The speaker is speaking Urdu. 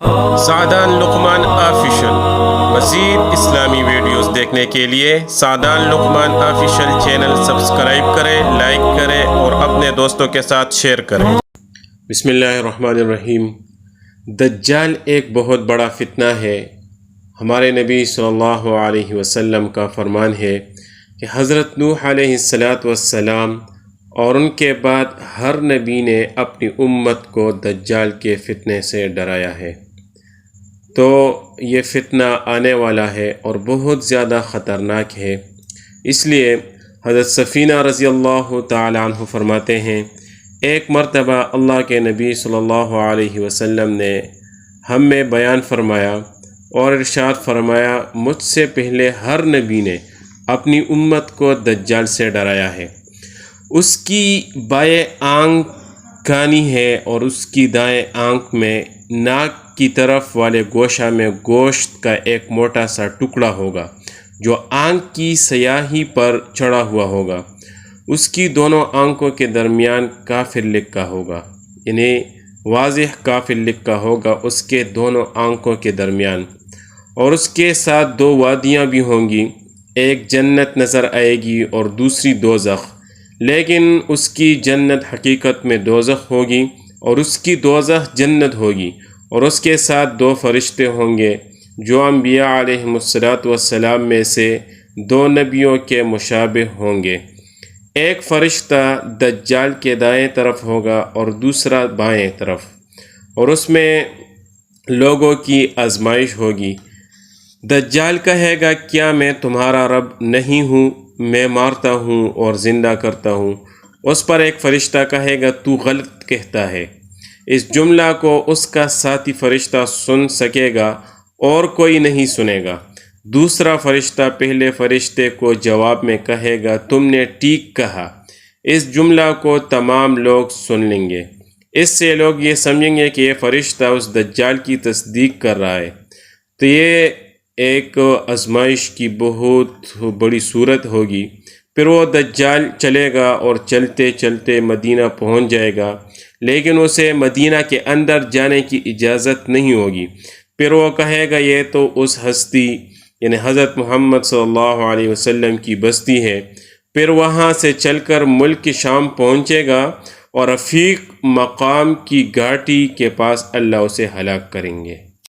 سعدان لقمان آفیشل مزید اسلامی ویڈیوز دیکھنے کے لیے سعدان لقمان آفیشل چینل سبسکرائب کریں، لائک کریں اور اپنے دوستوں کے ساتھ شیئر کریں۔ بسم اللہ الرحمن الرحیم۔ دجال ایک بہت بڑا فتنہ ہے۔ ہمارے نبی صلی اللہ علیہ وسلم کا فرمان ہے کہ حضرت نوح علیہ السلام اور ان کے بعد ہر نبی نے اپنی امت کو دجال کے فتنے سے ڈرایا ہے۔ تو یہ فتنہ آنے والا ہے اور بہت زیادہ خطرناک ہے۔ اس لیے حضرت سفینہ رضی اللہ تعالی عنہ فرماتے ہیں، ایک مرتبہ اللہ کے نبی صلی اللہ علیہ وسلم نے ہم میں بیان فرمایا اور ارشاد فرمایا، مجھ سے پہلے ہر نبی نے اپنی امت کو دجال سے ڈرایا ہے۔ اس کی بائیں آنکھ کانی ہے اور اس کی دائیں آنکھ میں ناک کی طرف والے گوشہ میں گوشت کا ایک موٹا سا ٹکڑا ہوگا جو آنکھ کی سیاہی پر چڑھا ہوا ہوگا۔ اس کی دونوں آنکھوں کے درمیان کافر لکھا ہوگا، یعنی واضح کافر لکھا ہوگا اس کے دونوں آنکھوں کے درمیان، اور اس کے ساتھ دو وادیاں بھی ہوں گی، ایک جنت نظر آئے گی اور دوسری دوزخ، لیکن اس کی جنت حقیقت میں دوزخ ہوگی اور اس کی دوزخ جنت ہوگی، اور اس کے ساتھ دو فرشتے ہوں گے جو انبیاء علیہم السلام میں سے دو نبیوں کے مشابہ ہوں گے۔ ایک فرشتہ دجال کے دائیں طرف ہوگا اور دوسرا بائیں طرف، اور اس میں لوگوں کی آزمائش ہوگی۔ دجال کہے گا، کیا میں تمہارا رب نہیں ہوں؟ میں مارتا ہوں اور زندہ کرتا ہوں۔ اس پر ایک فرشتہ کہے گا، تو غلط کہتا ہے۔ اس جملہ کو اس کا ساتھی فرشتہ سن سکے گا اور کوئی نہیں سنے گا۔ دوسرا فرشتہ پہلے فرشتے کو جواب میں کہے گا، تم نے ٹھیک کہا۔ اس جملہ کو تمام لوگ سن لیں گے۔ اس سے لوگ یہ سمجھیں گے کہ یہ فرشتہ اس دجال کی تصدیق کر رہا ہے۔ تو یہ ایک آزمائش کی بہت بڑی صورت ہوگی۔ پھر وہ دجال چلے گا اور چلتے چلتے مدینہ پہنچ جائے گا، لیکن اسے مدینہ کے اندر جانے کی اجازت نہیں ہوگی۔ پھر وہ کہے گا، یہ تو اس ہستی یعنی حضرت محمد صلی اللہ علیہ وسلم کی بستی ہے۔ پھر وہاں سے چل کر ملک شام پہنچے گا اور رفیق مقام کی گھاٹی کے پاس اللہ اسے ہلاک کریں گے۔